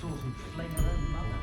swords and flame her own mother.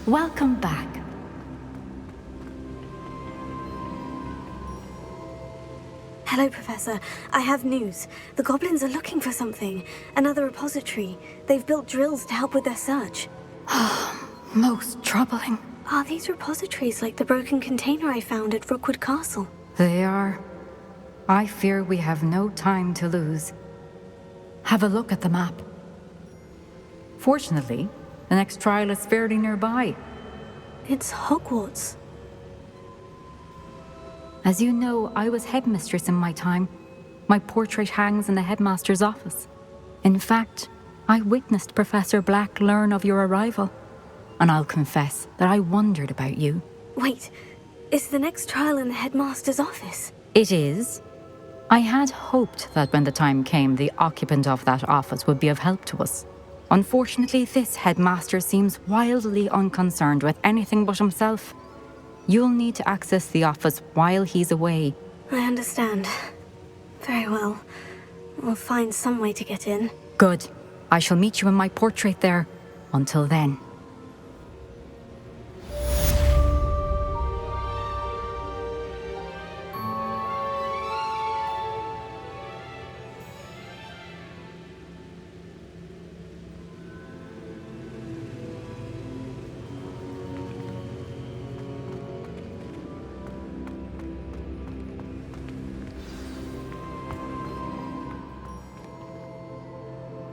Welcome back. Hello, Professor. I have news. The goblins are looking for something. Another repository. They've built drills to help with their search. Most troubling. Are these repositories like the broken container I found at Rookwood Castle? They are. I fear we have no time to lose. Have a look at the map. Fortunately, the next trial is fairly nearby. It's Hogwarts. As you know, I was headmistress in my time. My portrait hangs in the headmaster's office. In fact, I witnessed Professor Black learn of your arrival. And I'll confess that I wondered about you. Wait, is the next trial in the headmaster's office? It is. I had hoped that when the time came, the occupant of that office would be of help to us. Unfortunately, this headmaster seems wildly unconcerned with anything but himself. You'll need to access the office while he's away. I understand. Very well. We'll find some way to get in. Good. I shall meet you in my portrait there. Until then.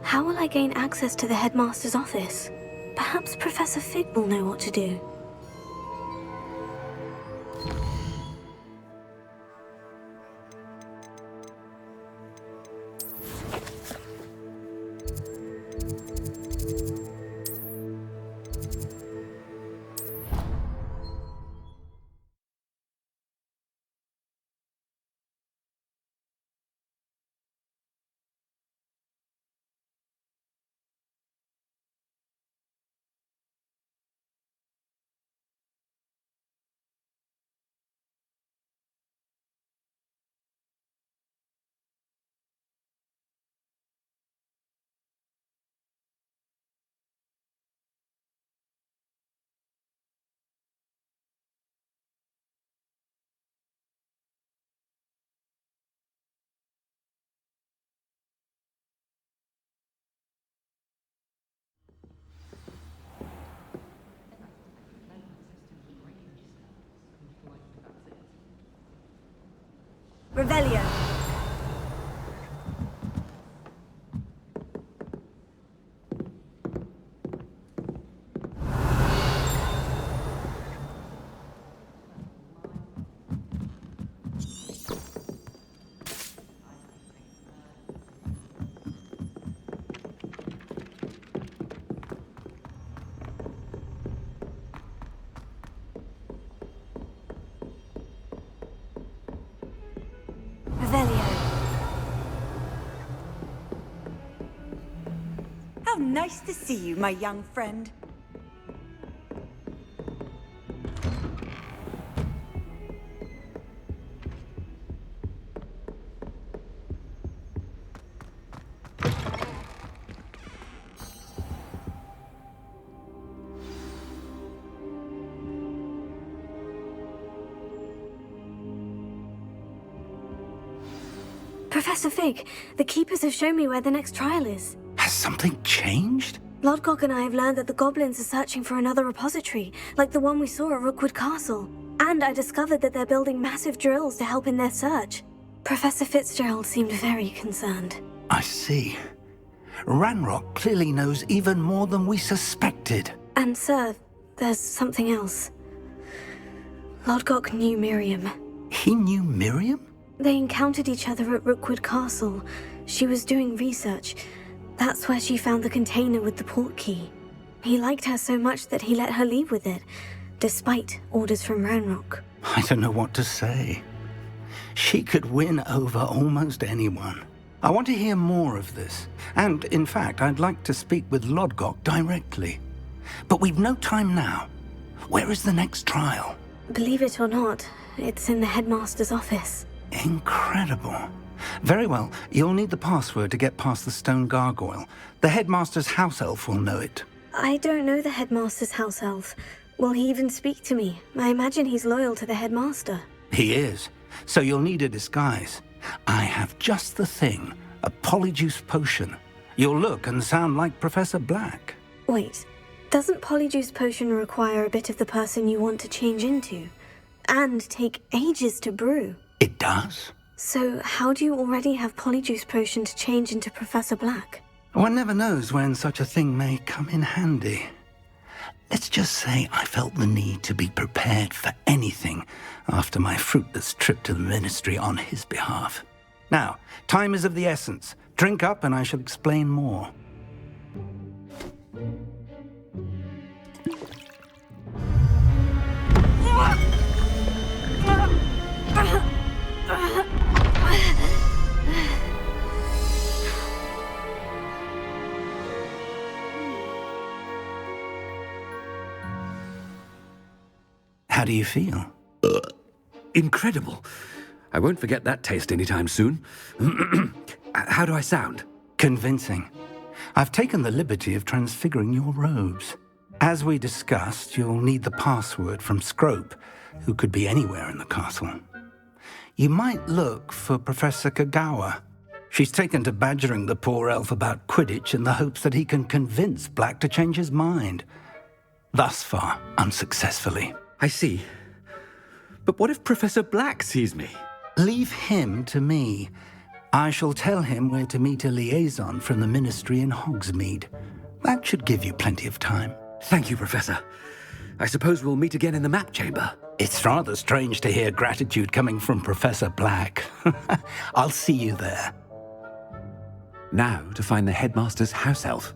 How will I gain access to the headmaster's office? Perhaps Professor Fig will know what to do. Revelio. How nice to see you, my young friend. Professor Fig, the Keepers have shown me where the next trial is. Has something changed? Lodgok and I have learned that the goblins are searching for another repository, like the one we saw at Rookwood Castle. And I discovered that they're building massive drills to help in their search. Professor Fitzgerald seemed very concerned. I see. Ranrock clearly knows even more than we suspected. And sir, there's something else. Lodgok knew Miriam. He knew Miriam? They encountered each other at Rookwood Castle. She was doing research. That's where she found the container with the port key. He liked her so much that he let her leave with it, despite orders from Ranrock. I don't know what to say. She could win over almost anyone. I want to hear more of this. And, in fact, I'd like to speak with Lodgok directly. But we've no time now. Where is the next trial? Believe it or not, it's in the headmaster's office. Incredible. Very well, you'll need the password to get past the stone gargoyle. The headmaster's house elf will know it. I don't know the headmaster's house elf. Will he even speak to me? I imagine he's loyal to the headmaster. He is. So you'll need a disguise. I have just the thing. A polyjuice potion. You'll look and sound like Professor Black. Wait, doesn't polyjuice potion require a bit of the person you want to change into? And take ages to brew? It does. So how do you already have polyjuice potion to change into Professor Black? One never knows when such a thing may come in handy. Let's just say I felt the need to be prepared for anything after my fruitless trip to the ministry on his behalf. Now, time is of the essence. Drink up and I shall explain more. How do you feel? Incredible. I won't forget that taste anytime soon. How do I sound? Convincing. I've taken the liberty of transfiguring your robes. As we discussed, you'll need the password from Scrope, who could be anywhere in the castle. You might look for Professor Kagawa. She's taken to badgering the poor elf about Quidditch in the hopes that he can convince Black to change his mind. Thus far, unsuccessfully. I see. But what if Professor Black sees me? Leave him to me. I shall tell him where to meet a liaison from the ministry in Hogsmeade. That should give you plenty of time. Thank you, Professor. I suppose we'll meet again in the map chamber. It's rather strange to hear gratitude coming from Professor Black. I'll see you there. Now to find the headmaster's house elf.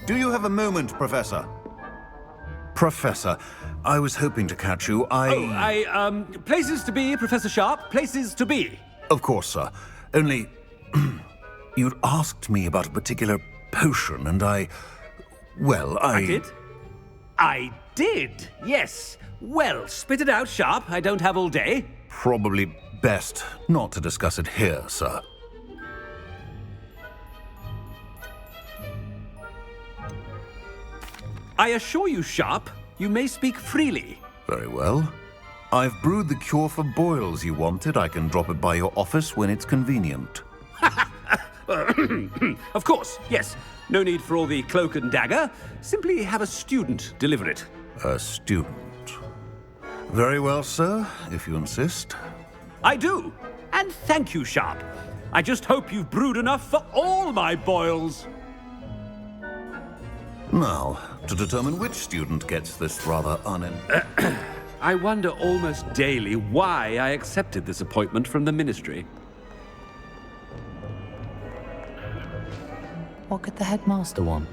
Do you have a moment, Professor? Professor, I was hoping to catch you. Places to be, Professor Sharp. Places to be. Of course, sir. Only, you'd asked me about a particular potion, and I did? I did, yes. Well, spit it out, Sharp. I don't have all day. Probably best not to discuss it here, sir. I assure you, Sharp, you may speak freely. Very well. I've brewed the cure for boils you wanted. I can drop it by your office when it's convenient. Of course, yes. No need for all the cloak and dagger. Simply have a student deliver it. A student. Very well, sir, if you insist. I do. And thank you, Sharp. I just hope you've brewed enough for all my boils. Now, to determine which student gets this rather I wonder almost daily why I accepted this appointment from the ministry. What could the headmaster want?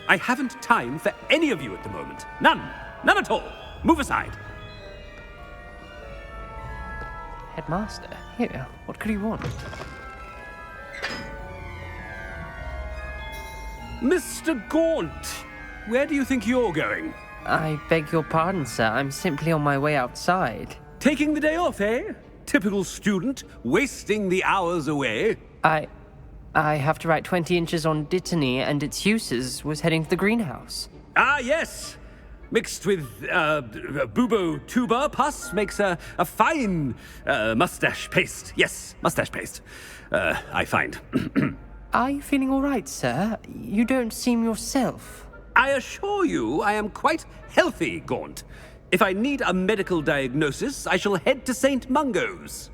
I haven't time for any of you at the moment. None. None at all. Move aside. Headmaster? Here, what could he want? Mr. Gaunt, where do you think you're going? I beg your pardon, sir. I'm simply on my way outside. Taking the day off, eh? Typical student, wasting the hours away. I have to write 20 inches on Dittany and its uses. Was heading to the greenhouse. Ah, yes. Mixed with bubo tuber pus makes a fine mustache paste. Yes, mustache paste. I find. Are you feeling all right, sir? You don't seem yourself. I assure you I am quite healthy, Gaunt. If I need a medical diagnosis, I shall head to St. Mungo's.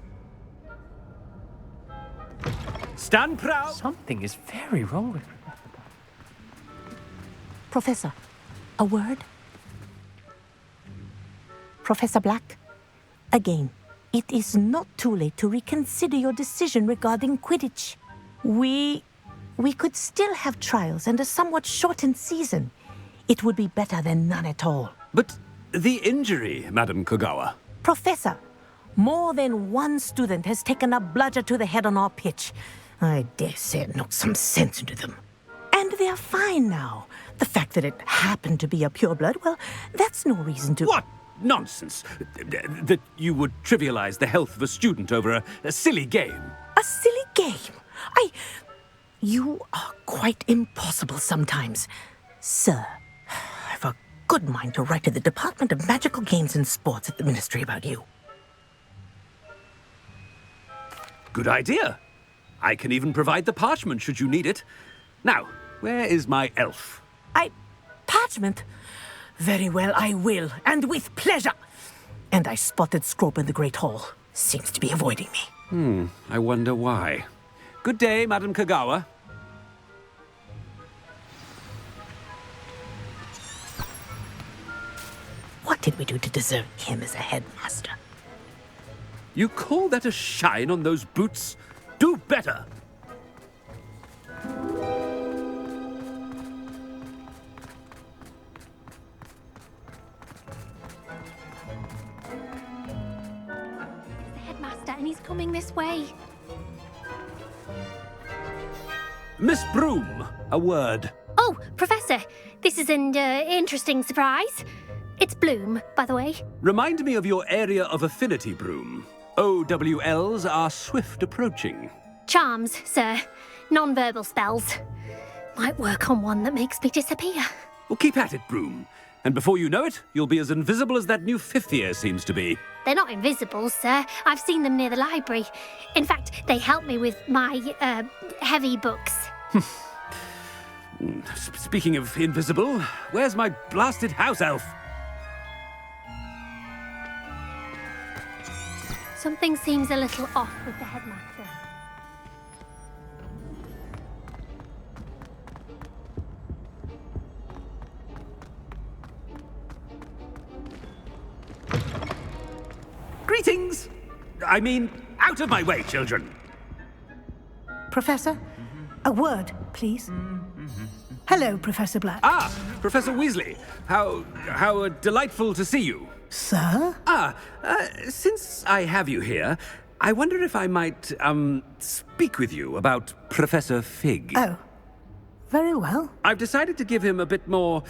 Stand proud. Something is very wrong with me. Professor, a word? Professor Black, again, it is not too late to reconsider your decision regarding Quidditch. We could still have trials and a somewhat shortened season. It would be better than none at all. But the injury, Madam Kogawa. Professor, more than one student has taken a bludger to the head on our pitch. I dare say it knocked some sense into them. And they're fine now. The fact that it happened to be a pureblood, well, that's no reason to... What nonsense! That you would trivialize the health of a student over a silly game. A silly game? You are quite impossible sometimes. Sir, I've a good mind to write to the Department of Magical Games and Sports at the Ministry about you. Good idea. I can even provide the parchment should you need it. Now, where is my elf? Parchment? Very well, I will, and with pleasure. And I spotted Scrope in the Great Hall. Seems to be avoiding me. I wonder why. Good day, Madam Kogawa. What did we do to deserve him as a headmaster? You call that a shine on those boots? Do better! The headmaster, and he's coming this way. Miss Broom, a word. Oh, Professor, this is an interesting surprise. It's Bloom, by the way. Remind me of your area of affinity, Broom. OWLs are swift approaching. Charms, sir. Non-verbal spells. Might work on one that makes me disappear. Well, keep at it, Broom. And before you know it, you'll be as invisible as that new fifth year seems to be. They're not invisible, sir. I've seen them near the library. In fact, they help me with my, heavy books. Speaking of invisible, where's my blasted house elf? Something seems a little off with the headmaster. Greetings! I mean, out of my way, children! Professor, a word, please. Hello, Professor Black. Ah, Professor Weasley. How delightful to see you. Sir? Since I have you here, I wonder if I might, speak with you about Professor Fig. Oh, very well. I've decided to give him a bit more,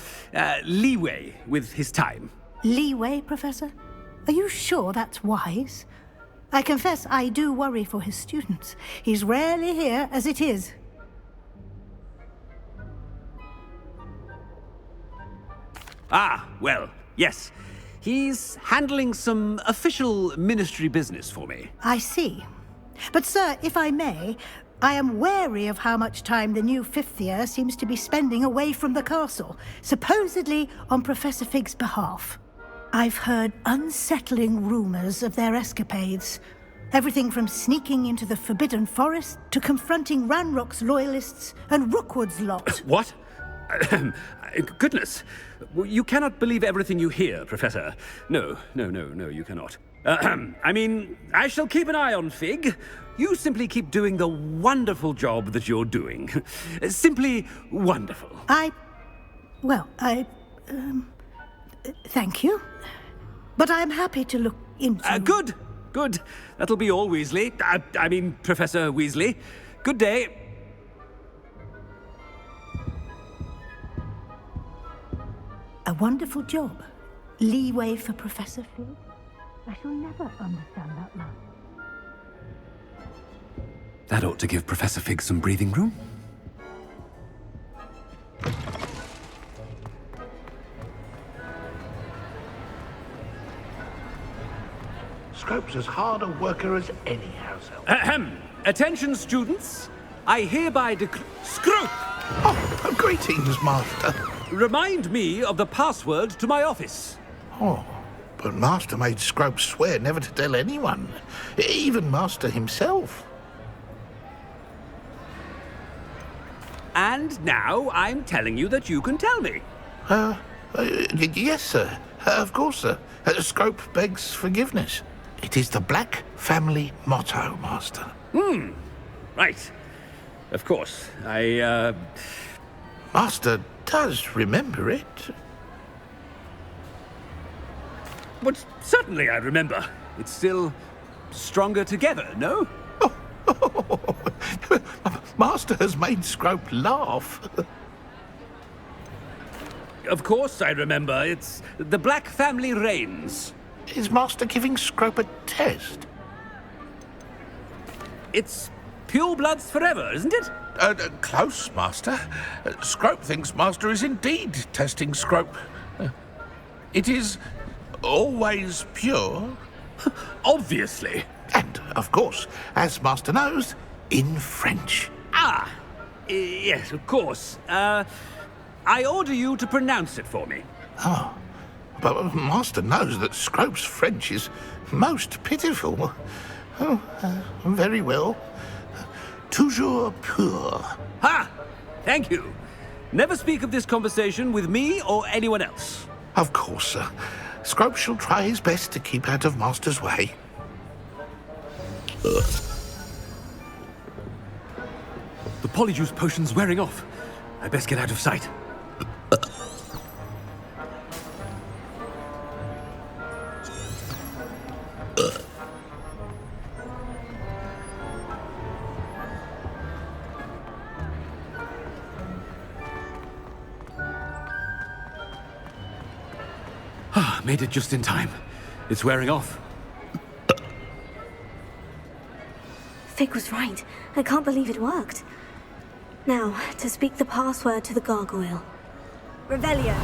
leeway with his time. Leeway, Professor? Are you sure that's wise? I confess I do worry for his students. He's rarely here as it is. Ah, well, yes. He's handling some official ministry business for me. I see. But, sir, if I may, I am wary of how much time the new fifth year seems to be spending away from the castle, supposedly on Professor Fig's behalf. I've heard unsettling rumors of their escapades. Everything from sneaking into the Forbidden Forest to confronting Ranrock's loyalists and Rookwood's lot. What? Goodness. You cannot believe everything you hear, Professor. No, you cannot. I mean, I shall keep an eye on Fig. You simply keep doing the wonderful job that you're doing. Simply wonderful. Thank you. But I'm happy to look into... Good. That'll be all, Weasley. I mean, Professor Weasley. Good day. A wonderful job. Leeway for Professor Fig. I shall never understand that man. That ought to give Professor Fig some breathing room. Scrope's as hard a worker as any house elf. Ahem. Attention, students. I hereby Scrope! Oh, greetings, Master. Remind me of the password to my office. Oh, but Master made Scrope swear never to tell anyone, even Master himself. And now I'm telling you that you can tell me. Yes, sir. Of course, sir. Scrope begs forgiveness. It is the Black family motto, Master. Right. Of course. Master does remember it. But certainly I remember. It's still stronger together, no? Master has made Scrope laugh. Of course I remember. It's the Black family reigns. Is Master giving Scrope a test? It's pure bloods forever, isn't it? Close, Master. Scrope thinks Master is indeed testing Scrope. It is always pure. Obviously. And, of course, as Master knows, in French. Yes, of course. I order you to pronounce it for me. Oh, but Master knows that Scrope's French is most pitiful. Oh, very well. Toujours pur. Ha! Thank you. Never speak of this conversation with me or anyone else. Of course, sir. Scrope shall try his best to keep out of Master's way. The polyjuice potion's wearing off. I best get out of sight. Made it just in time. It's wearing off. Fig was right. I can't believe it worked. Now, to speak the password to the gargoyle. Revelio.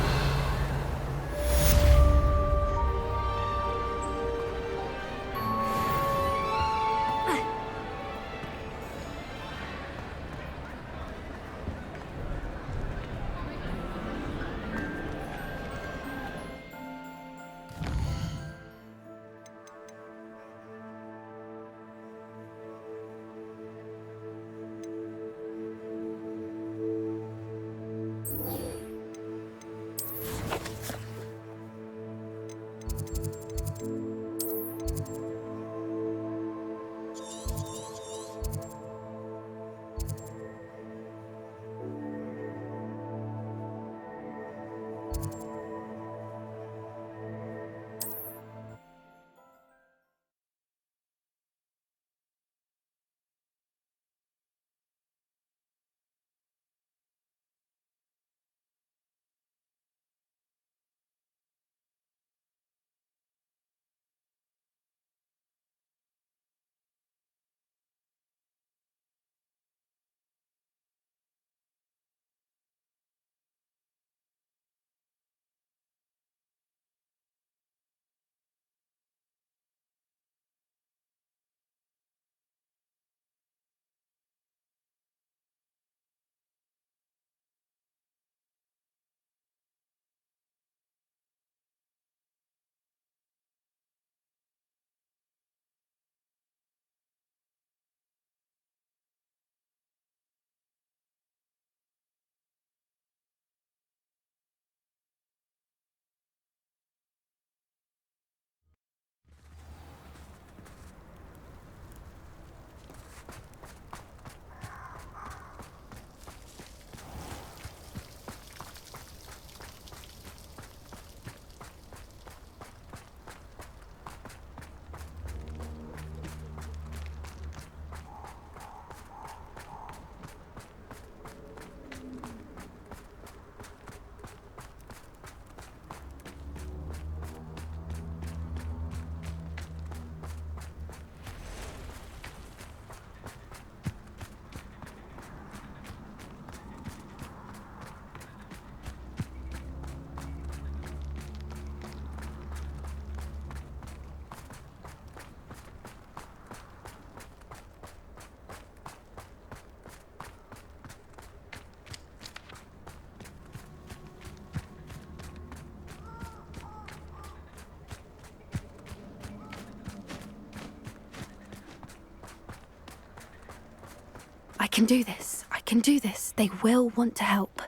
can do this. I can do this. They will want to help.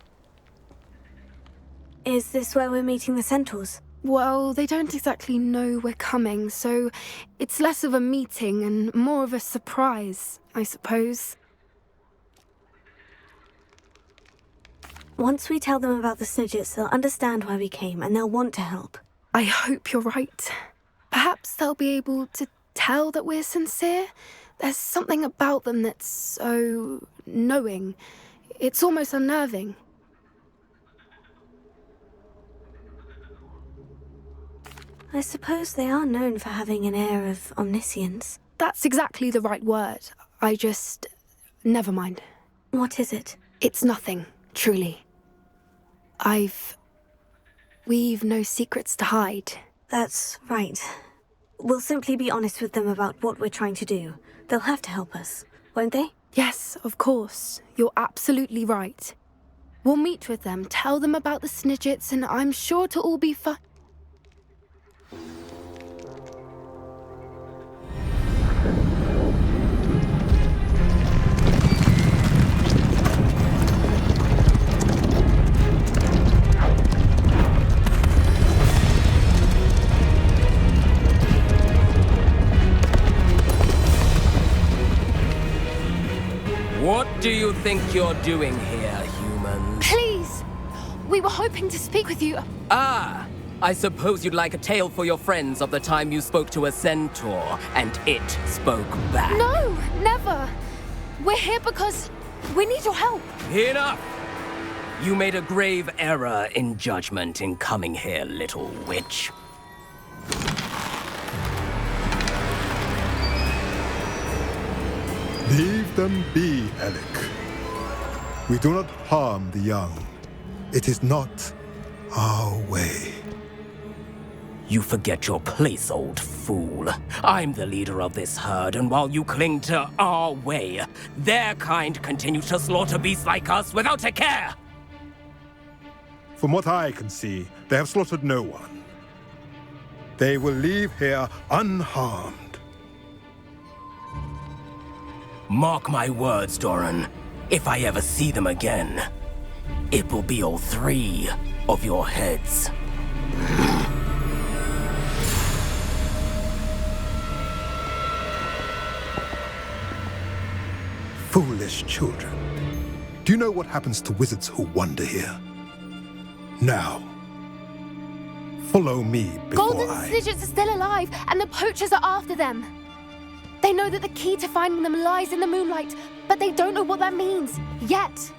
Is this where we're meeting the centaurs? Well, they don't exactly know we're coming, so it's less of a meeting and more of a surprise, I suppose. Once we tell them about the Snidgets, they'll understand why we came and they'll want to help. I hope you're right. Perhaps they'll be able to tell that we're sincere. There's something about them that's so knowing. It's almost unnerving. I suppose they are known for having an air of omniscience. That's exactly the right word. Never mind. What is it? It's nothing, truly. We've no secrets to hide. That's right. We'll simply be honest with them about what we're trying to do. They'll have to help us, won't they? Yes, of course. You're absolutely right. We'll meet with them, tell them about the Snidgets, and I'm sure it'll all be fun. What do you think you're doing here, human? Please! We were hoping to speak with you. Ah! I suppose you'd like a tale for your friends of the time you spoke to a centaur, and it spoke back. No, never! We're here because we need your help. Enough! You made a grave error in judgment in coming here, little witch. Leave them be, Alec. We do not harm the young. It is not our way. You forget your place, old fool. I'm the leader of this herd, and while you cling to our way, their kind continue to slaughter beasts like us without a care! From what I can see, they have slaughtered no one. They will leave here unharmed. Mark my words, Doran. If I ever see them again, it will be all 3 of your heads. Foolish children. Do you know what happens to wizards who wander here? Now, follow me before Golden Snidgets are still alive, and the poachers are after them. They know that the key to finding them lies in the moonlight, but they don't know what that means, yet.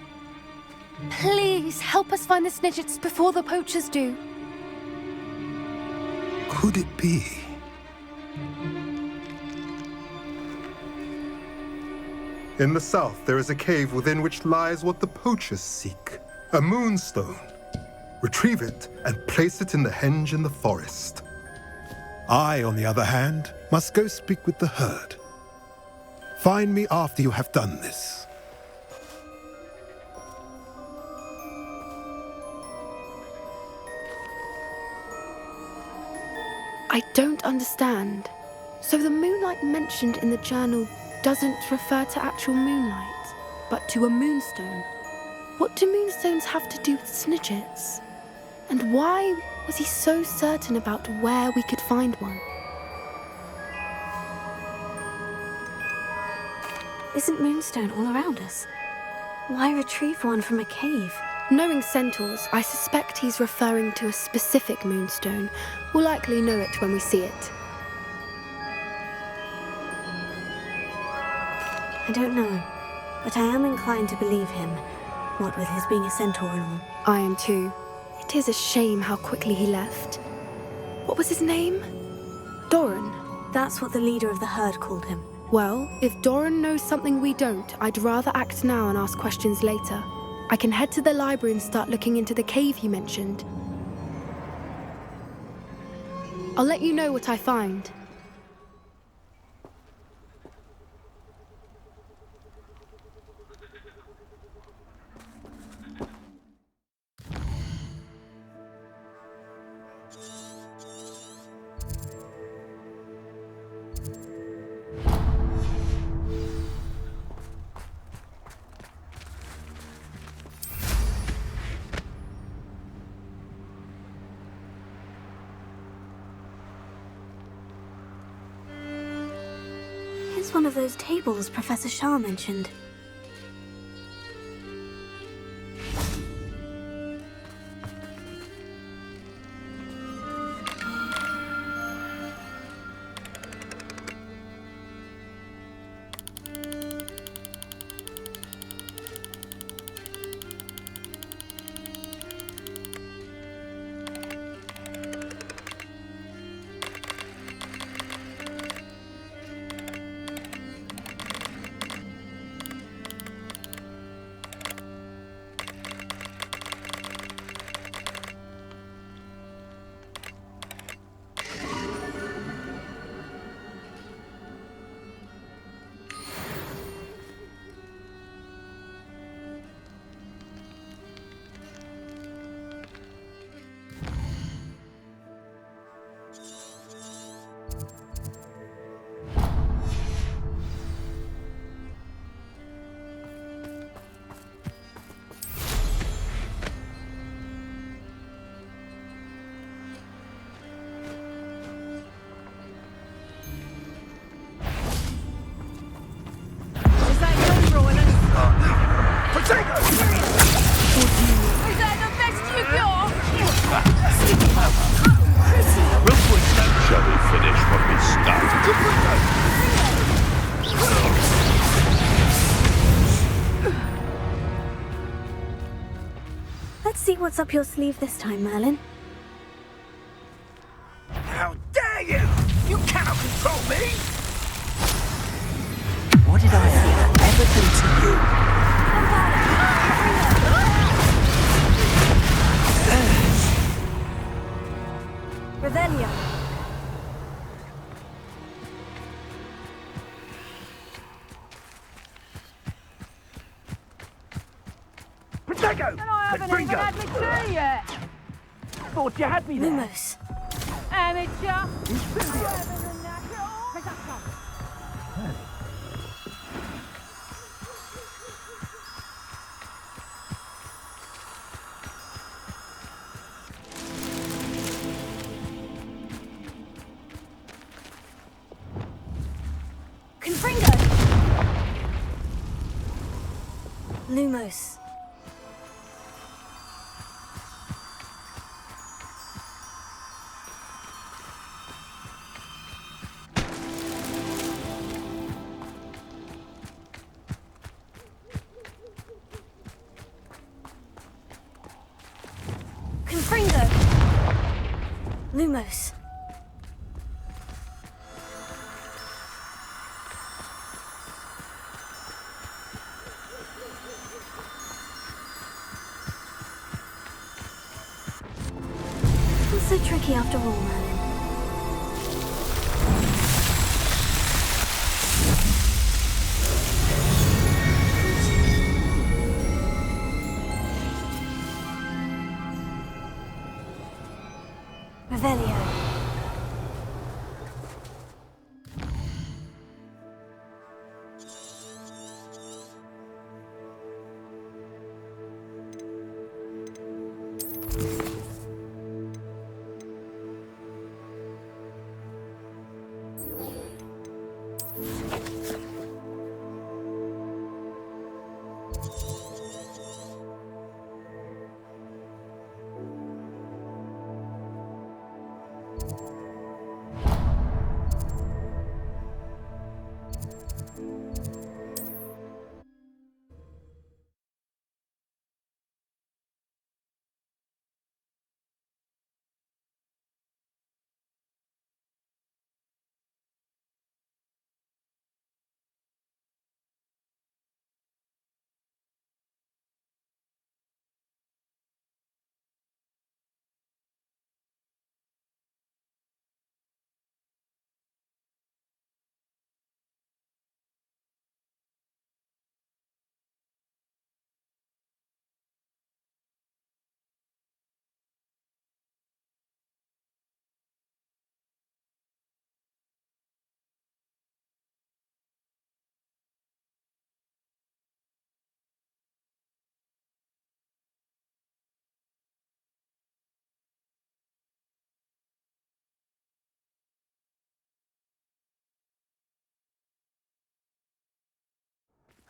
Please, help us find the Snidgets before the poachers do. Could it be? In the south, there is a cave within which lies what the poachers seek. A moonstone. Retrieve it and place it in the henge in the forest. I, on the other hand, must go speak with the herd. Find me after you have done this. I don't understand. So the moonlight mentioned in the journal doesn't refer to actual moonlight, but to a moonstone. What do moonstones have to do with Snidgets? And why was he so certain about where we could find one? Isn't moonstone all around us? Why retrieve one from a cave? Knowing centaurs, I suspect he's referring to a specific moonstone. We'll likely know it when we see it. I don't know, but I am inclined to believe him, what with his being a centaur and all. I am too. It is a shame how quickly he left. What was his name? Doran? That's what the leader of the herd called him. Well, if Doran knows something we don't, I'd rather act now and ask questions later. I can head to the library and start looking into the cave he mentioned. I'll let you know what I find. was one of those tables Professor Shah mentioned. Let's see what's up your sleeve this time, Merlin. How dare you! You cannot control me! What did I ever do to you? Revelio. Protego! And I haven't even had my tea yet. Thought you had me there. Lumos. Amateur. Confringo. Lumos. Confringo. Lumos. So tricky after all, Merlin. Revelio.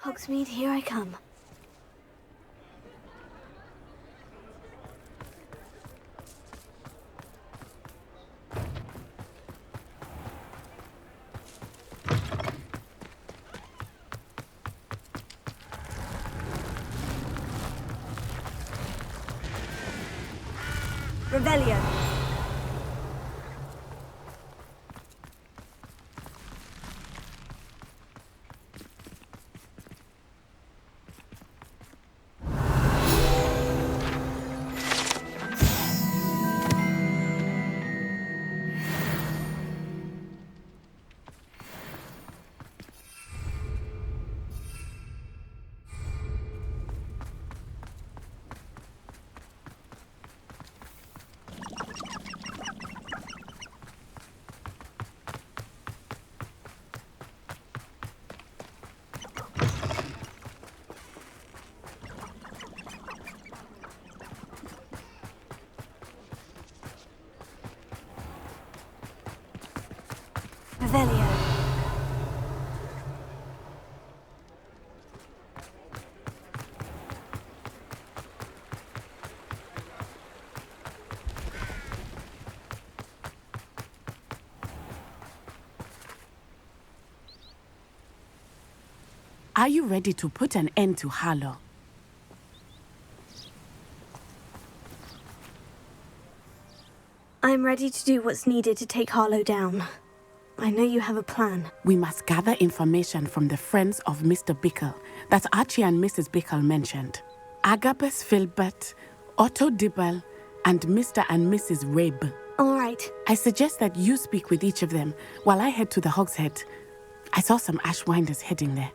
Hogsmeade, here I come. Revelio. Revelio. Are you ready to put an end to Harlow? I'm ready to do what's needed to take Harlow down. I know you have a plan. We must gather information from the friends of Mr. Bickle that Archie and Mrs. Bickle mentioned. Agabus Filbert, Otto Dibble, and Mr. and Mrs. Rabe. All right. I suggest that you speak with each of them while I head to the Hogshead. I saw some Ashwinders heading there.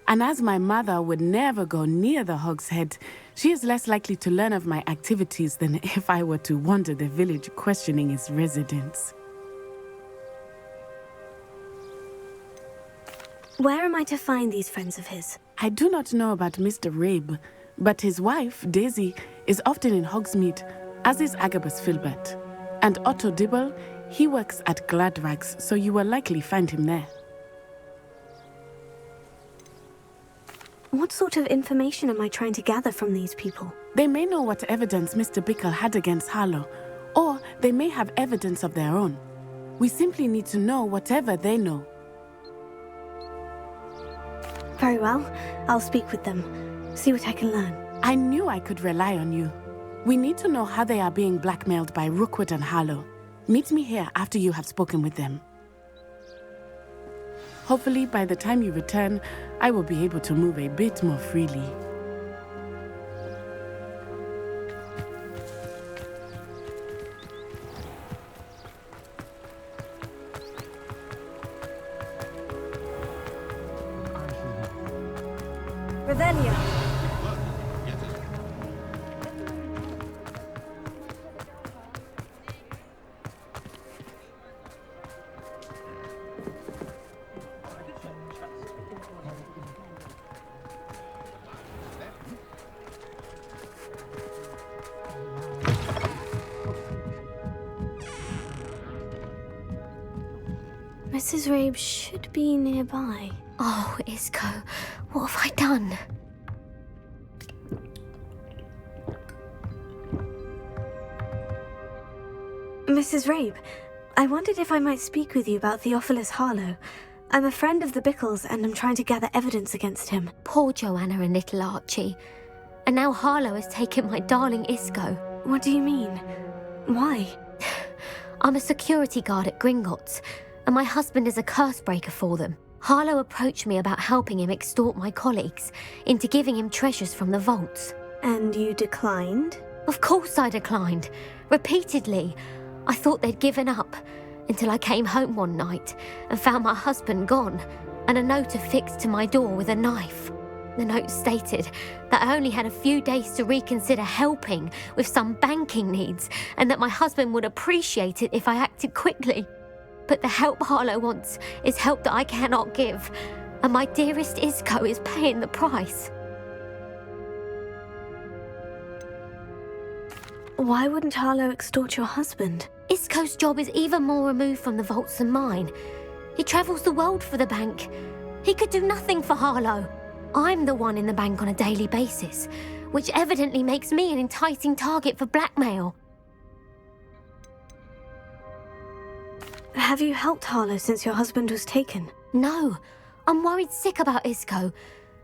And as my mother would never go near the Hogshead, she is less likely to learn of my activities than if I were to wander the village questioning its residents. Where am I to find these friends of his? I do not know about Mr. Rabe, but his wife, Daisy, is often in Hogsmeade, as is Agabus Filbert. And Otto Dibble, he works at Gladrags, so you will likely find him there. What sort of information am I trying to gather from these people? They may know what evidence Mr. Bickle had against Harlow, or they may have evidence of their own. We simply need to know whatever they know. Very well. I'll speak with them. See what I can learn. I knew I could rely on you. We need to know how they are being blackmailed by Rookwood and Harlow. Meet me here after you have spoken with them. Hopefully, by the time you return, I will be able to move a bit more freely. Revelio. Mrs. Rabe should be nearby. Oh, Isco, what have I done? Mrs. Rabe, I wondered if I might speak with you about Theophilus Harlow. I'm a friend of the Bickles and I'm trying to gather evidence against him. Poor Joanna and little Archie. And now Harlow has taken my darling Isco. What do you mean? Why? I'm a security guard at Gringotts, and my husband is a curse breaker for them. Harlow approached me about helping him extort my colleagues into giving him treasures from the vaults. And you declined? Of course I declined. Repeatedly. I thought they'd given up, until I came home one night and found my husband gone, and a note affixed to my door with a knife. The note stated that I only had a few days to reconsider helping with some banking needs, and that my husband would appreciate it if I acted quickly. But the help Harlow wants is help that I cannot give, and my dearest Isco is paying the price. Why wouldn't Harlow extort your husband? Isco's job is even more removed from the vaults than mine. He travels the world for the bank. He could do nothing for Harlow. I'm the one in the bank on a daily basis, which evidently makes me an enticing target for blackmail. Have you helped Harlow since your husband was taken? No, I'm worried sick about Isco,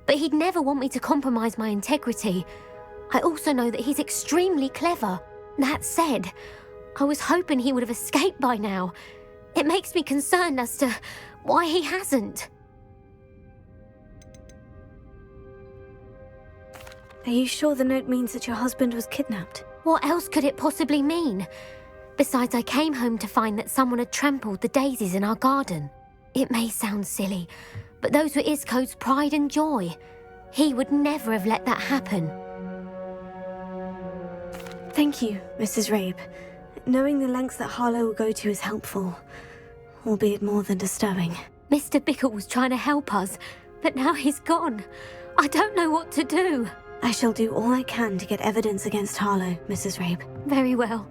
but he'd never want me to compromise my integrity. I also know that he's extremely clever. That said, I was hoping he would have escaped by now. It makes me concerned as to why he hasn't. Are you sure the note means that your husband was kidnapped? What else could it possibly mean? Besides, I came home to find that someone had trampled the daisies in our garden. It may sound silly, but those were Isco's pride and joy. He would never have let that happen. Thank you, Mrs. Rabe. Knowing the lengths that Harlow will go to is helpful, albeit more than disturbing. Mr. Bickle was trying to help us, but now he's gone. I don't know what to do. I shall do all I can to get evidence against Harlow, Mrs. Rabe. Very well.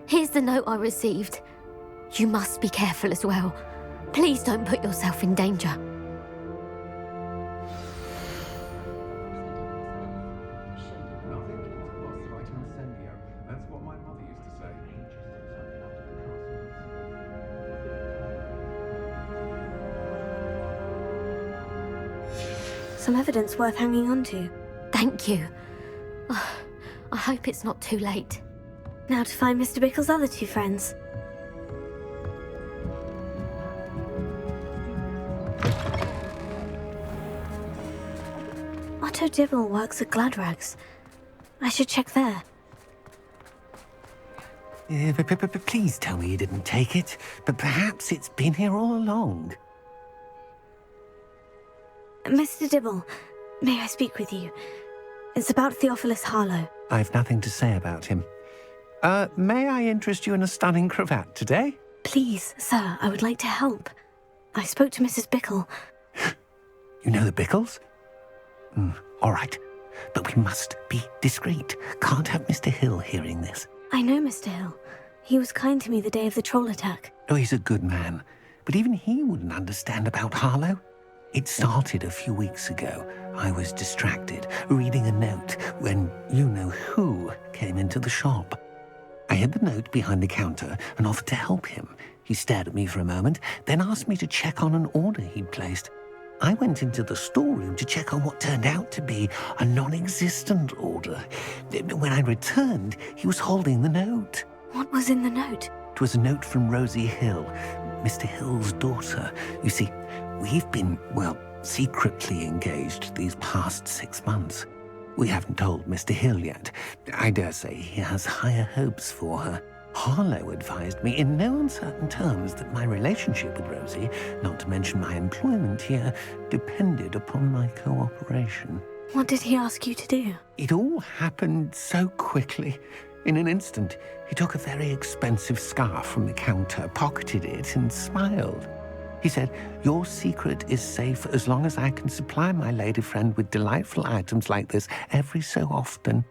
Here's the note I received. You must be careful as well. Please don't put yourself in danger. Some evidence worth hanging on to. Thank you. I hope it's not too late. Now to find Mr. Bickle's other two friends. Otto Dibble works at Gladrags. I should check there. Please tell me you didn't take it, but perhaps it's been here all along. Mr. Dibble, may I speak with you? It's about Theophilus Harlow. I've nothing to say about him. May I interest you in a stunning cravat today? Please, sir, I would like to help. I spoke to Mrs. Bickle. You know the Bickles? All right, but we must be discreet. Can't have Mr. Hill hearing this. I know Mr. Hill. He was kind to me the day of the troll attack. Oh, he's a good man, but even he wouldn't understand about Harlow. It started a few weeks ago. I was distracted, reading a note, when you-know-who came into the shop. I hid the note behind the counter and offered to help him. He stared at me for a moment, then asked me to check on an order he'd placed. I went into the storeroom to check on what turned out to be a non-existent order. When I returned, he was holding the note. What was in the note? It was a note from Rosie Hill, Mr. Hill's daughter. You see, we've been, secretly engaged these past 6 months. We haven't told Mr. Hill yet. I dare say he has higher hopes for her. Harlow advised me in no uncertain terms that my relationship with Rosie, not to mention my employment here, depended upon my cooperation. What did he ask you to do? It all happened so quickly. In an instant, he took a very expensive scarf from the counter, pocketed it, and smiled. He said, "Your secret is safe as long as I can supply my lady friend with delightful items like this every so often."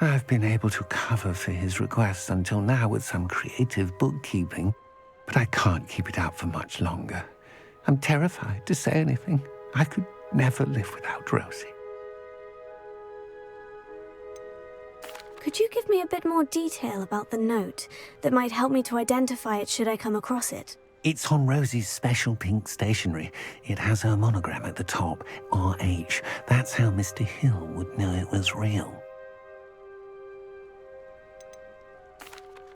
I've been able to cover for his requests until now with some creative bookkeeping, but I can't keep it out for much longer. I'm terrified to say anything. I could never live without Rosie. Could you give me a bit more detail about the note that might help me to identify it should I come across it? It's on Rosie's special pink stationery. It has her monogram at the top, RH. That's how Mr. Hill would know it was real.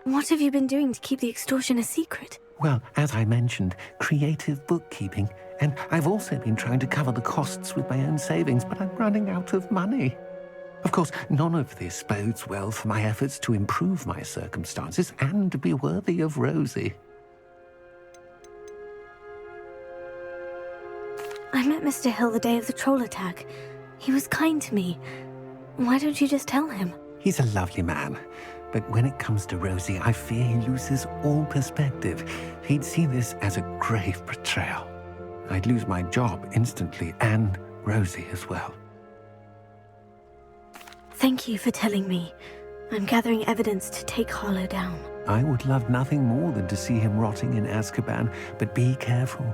What have you been doing to keep the extortion a secret? Well, as I mentioned, creative bookkeeping. And I've also been trying to cover the costs with my own savings, but I'm running out of money. Of course, none of this bodes well for my efforts to improve my circumstances and to be worthy of Rosie. I met Mr. Hill the day of the troll attack. He was kind to me. Why don't you just tell him? He's a lovely man. But when it comes to Rosie, I fear he loses all perspective. He'd see this as a grave betrayal. I'd lose my job instantly, and Rosie as well. Thank you for telling me. I'm gathering evidence to take Harlow down. I would love nothing more than to see him rotting in Azkaban, but be careful.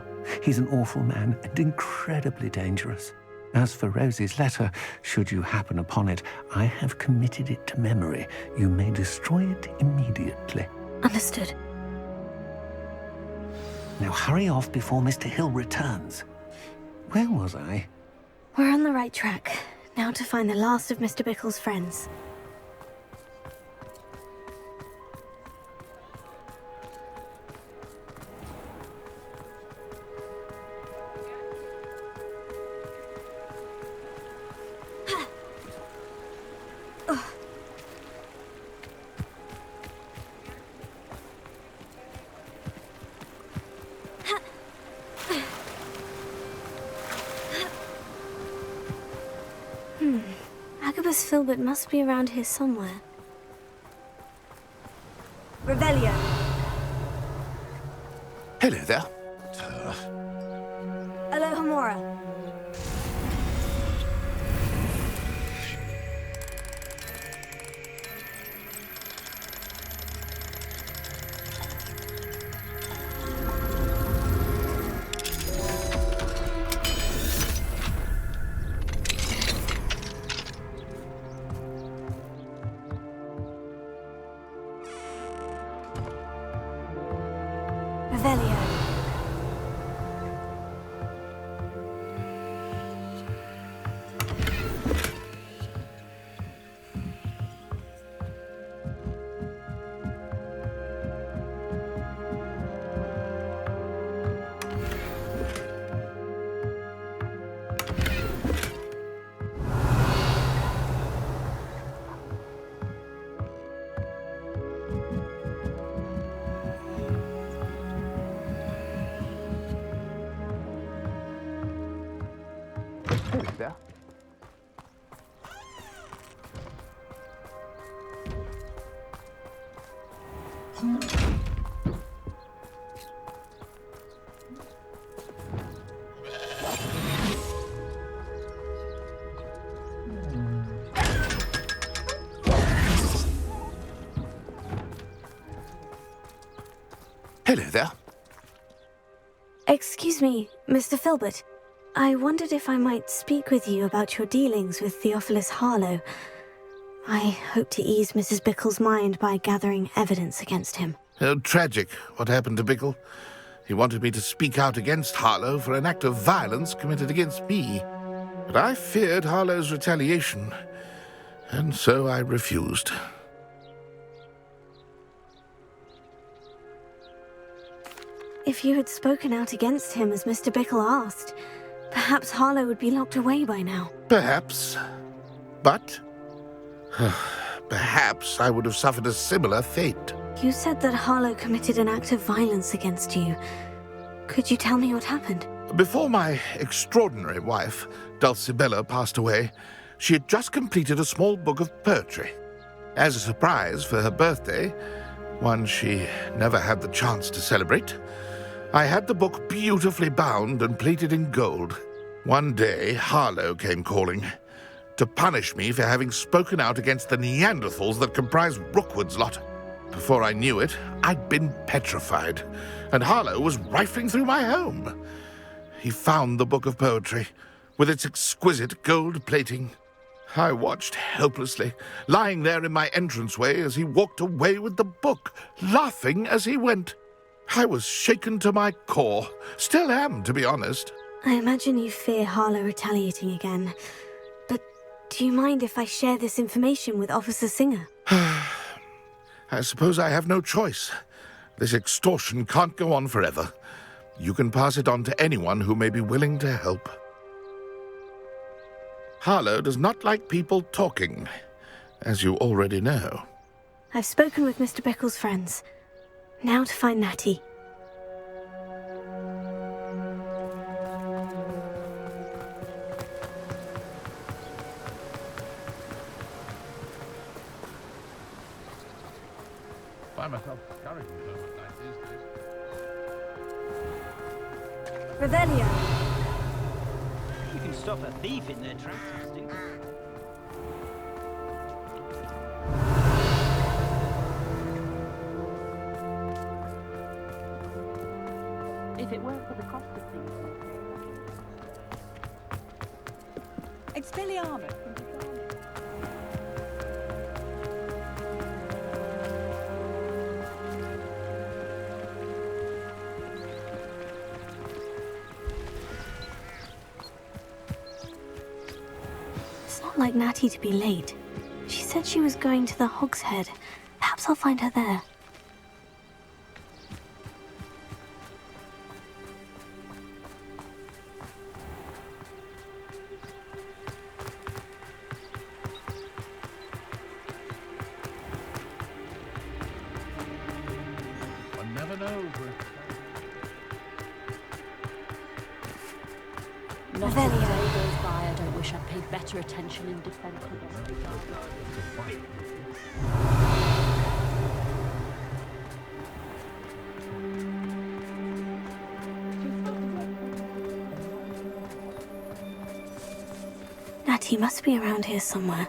He's an awful man and incredibly dangerous. As for Rosie's letter, should you happen upon it, I have committed it to memory. You may destroy it immediately. Understood. Now hurry off before Mr. Hill returns. Where was I? We're on the right track. Now to find the last of Mr. Bickle's friends. Agabus Filbert must be around here somewhere. Revelio. Hello there. Alohomora. Revelio. There. Hello there. Excuse me, Mr. Filbert. I wondered if I might speak with you about your dealings with Theophilus Harlow. I hope to ease Mrs. Bickle's mind by gathering evidence against him. Oh, tragic what happened to Bickle. He wanted me to speak out against Harlow for an act of violence committed against me. But I feared Harlow's retaliation, and so I refused. If you had spoken out against him as Mr. Bickle asked, perhaps Harlow would be locked away by now. Perhaps. But perhaps I would have suffered a similar fate. You said that Harlow committed an act of violence against you. Could you tell me what happened? Before my extraordinary wife, Dulcibella, passed away, she had just completed a small book of poetry. As a surprise for her birthday, one she never had the chance to celebrate, I had the book beautifully bound and plated in gold. One day, Harlow came calling to punish me for having spoken out against the Neanderthals that comprise Rookwood's lot. Before I knew it, I'd been petrified, and Harlow was rifling through my home. He found the book of poetry, with its exquisite gold plating. I watched helplessly, lying there in my entranceway as he walked away with the book, laughing as he went. I was shaken to my core. Still am, to be honest. I imagine you fear Harlow retaliating again. But do you mind if I share this information with Officer Singer? I suppose I have no choice. This extortion can't go on forever. You can pass it on to anyone who may be willing to help. Harlow does not like people talking, as you already know. I've spoken with Mr. Bickle's friends. Now to find Natty. Find myself discouraging a moment like this. Revelio. You can stop a thief in their tracks, Steve. If it weren't for the cost of things. Expelliarmus. It's not like Natty to be late. She said she was going to the Hogshead. Perhaps I'll find her there. One never knows. Not a day goes by I don't wish I'd paid better attention in defense of this. Natty must be around here somewhere.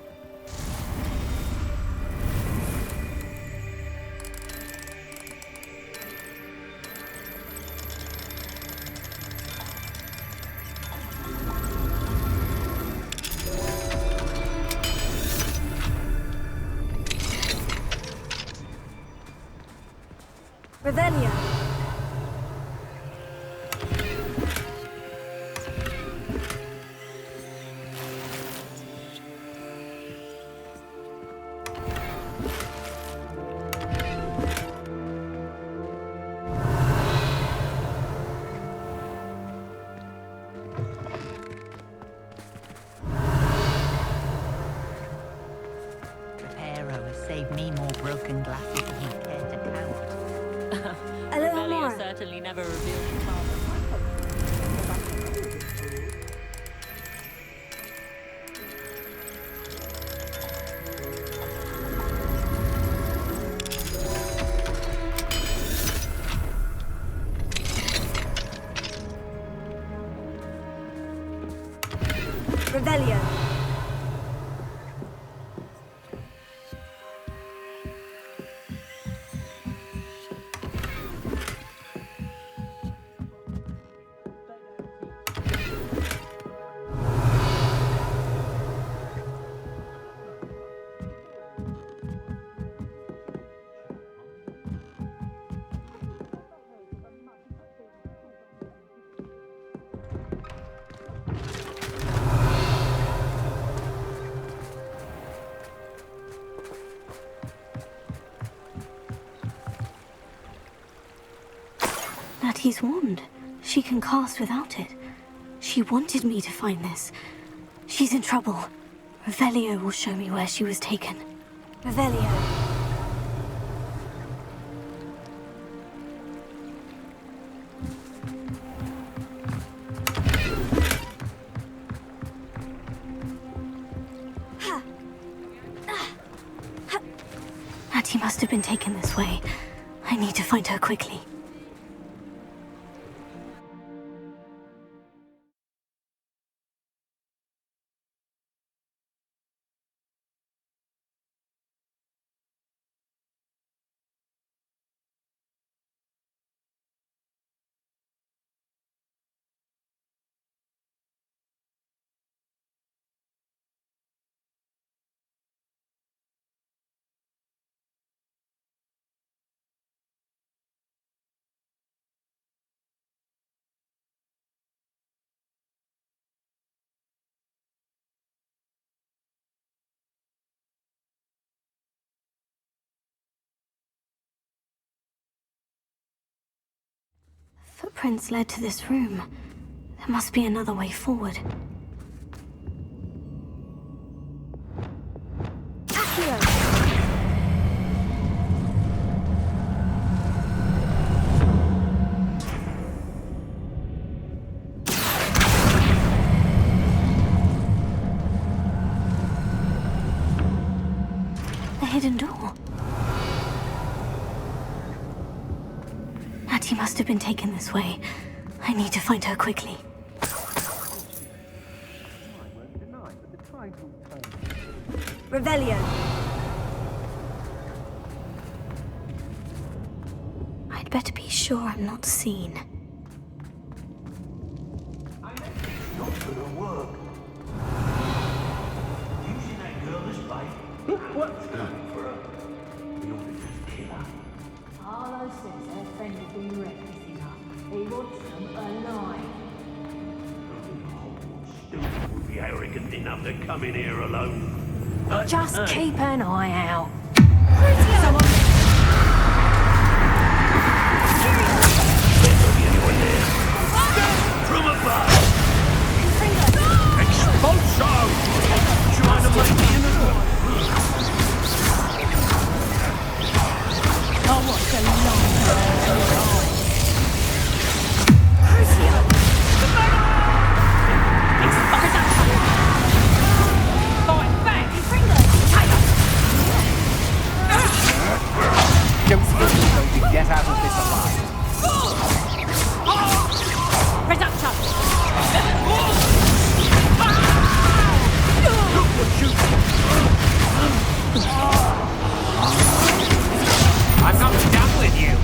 Revelio. Reparo has saved me more broken glasses than you care to count. Revelio certainly never revealed his father. Revelio. Natty's wand. She can cast without it. She wanted me to find this. She's in trouble. Revelio will show me where she was taken. Revelio. Natty must have been taken this way. I need to find her quickly. Footprints led to this room. There must be another way forward. The hidden door. Natty must have been taken this way. I need to find her quickly. Revelio. I'd better be sure I'm not seen. Not gonna work. arrogant enough to come in here alone. Just keep an eye out. Anyone there? From above! Expulsion! Trying to make me in Oh, what's going on? Don't think you're going to get out of this alive. Reduction! Look what you... I'm not done with you.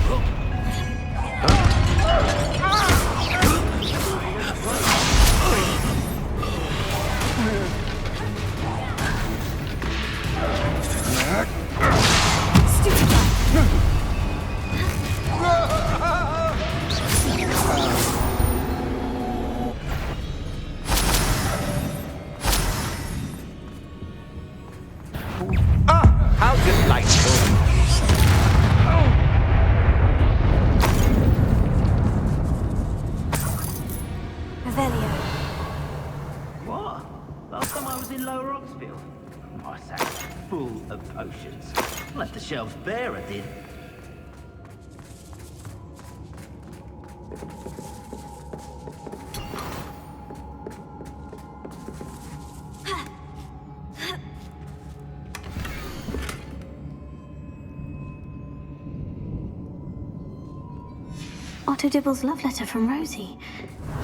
How delightful. Revelio. What? Last time I was in Lower Oxfield, my sack was full of potions. Left the shelves bare, I did. Otto Dibble's love letter from Rosie.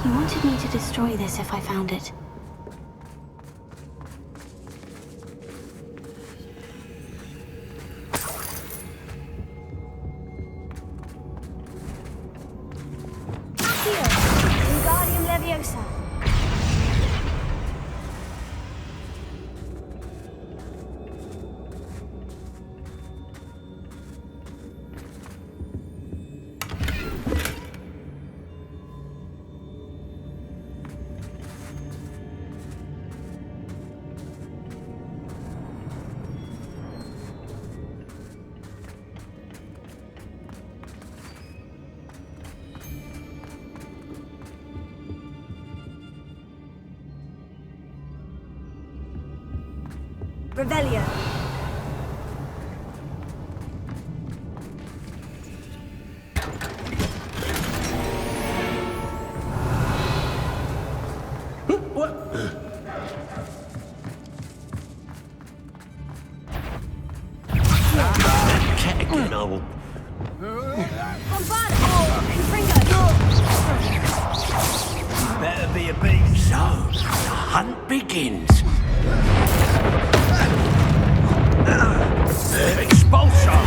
He wanted me to destroy this if I found it. Accio! Wingardium Leviosa! Revelio. Techno. Better be a beast. So, the hunt begins. Expulsion!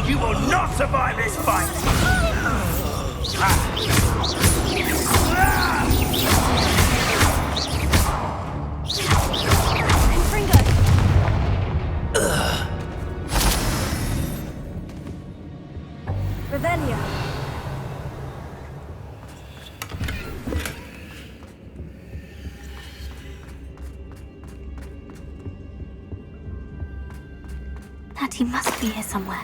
You will not survive this fight! Revelio. He must be here somewhere.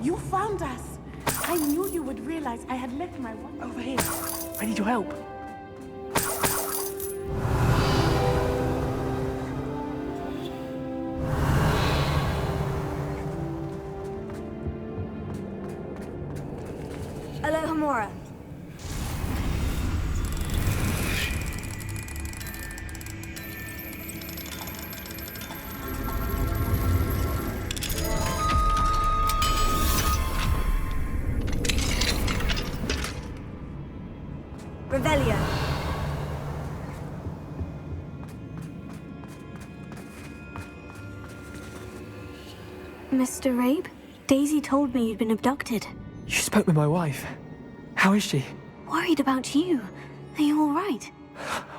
You found us! I knew you would realize I had left my one over here. I need your help. Alohomora. Revelio. Mr. Rabe, Daisy told me you'd been abducted. You spoke with my wife. How is she? Worried about you. Are you all right?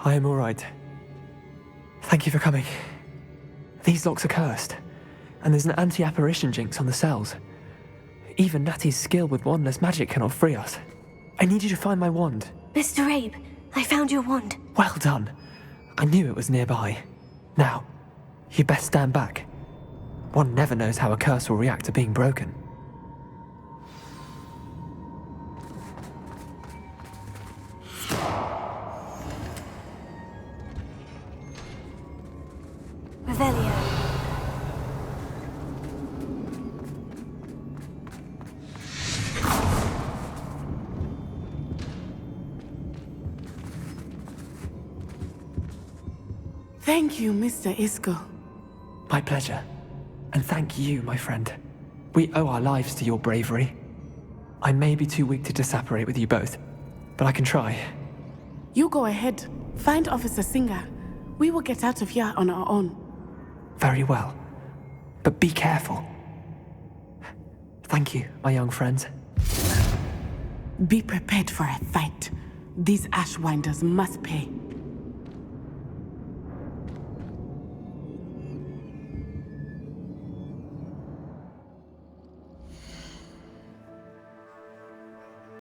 I am all right. Thank you for coming. These locks are cursed, and there's an anti-apparition jinx on the cells. Even Natty's skill with wandless magic cannot free us. I need you to find my wand. Mr. Abe, I found your wand. Well done. I knew it was nearby. Now, you best stand back. One never knows how a curse will react to being broken. Revelio. Thank you, Mr. Isco. My pleasure. And thank you, my friend. We owe our lives to your bravery. I may be too weak to disapparate with you both, but I can try. You go ahead. Find Officer Singer. We will get out of here on our own. Very well. But be careful. Thank you, my young friends. Be prepared for a fight. These Ashwinders must pay.